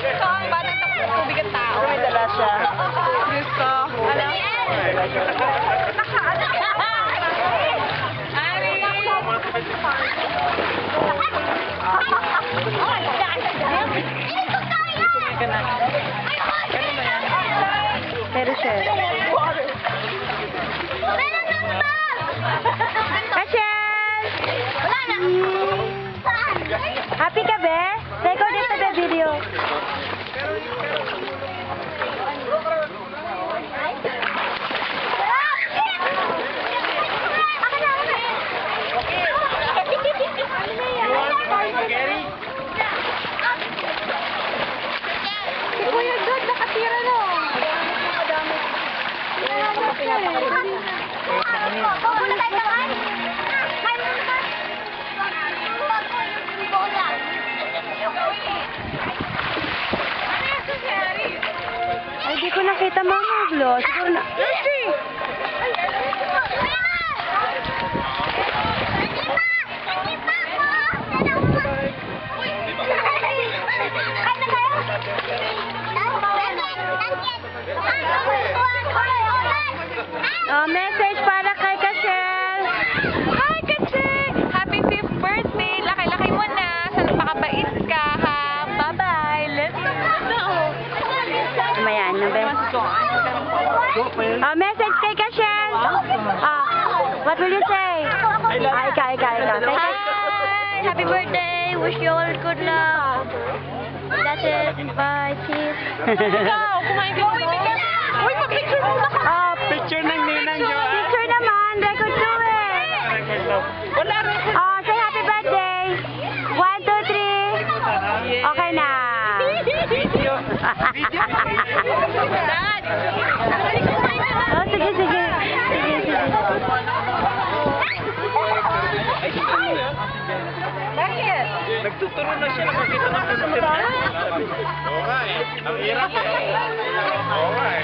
Ito ang batang tubig ang tao. May dala siya. Gusto. Ano? Pero siya. Rachel! Happy ka, be? Record ito the video. Kuya God, nakatira na. Pagula tayo naman. May naman. Bola. Ay, di ko nakita mama, Glo. Siguro na... Lucy! Oh, message para kay Kachel. Hi, Kachel! Happy 5th birthday! Laki-laki mo na. Sana makabait ka, ha? Bye-bye. Let's go. Mayan na, be. Oh, message kay Kachel. What will you say? Ika. Hi! Happy birthday! Wish you all good luck. That's it. Bye. Cheers. Ikaw, kumain ka. Uy, mag-picture mo na ka. Picture ng ninang Joanne. Picture naman. Record to it. Wala rin. Say happy birthday. 1, 2, 3. Okay na. Video. Dad! Oh, sige. Bakit? Nagtuturo na siya, nakakita ng picture niya. Oo nga eh. Ang hirap eh. Oo nga eh.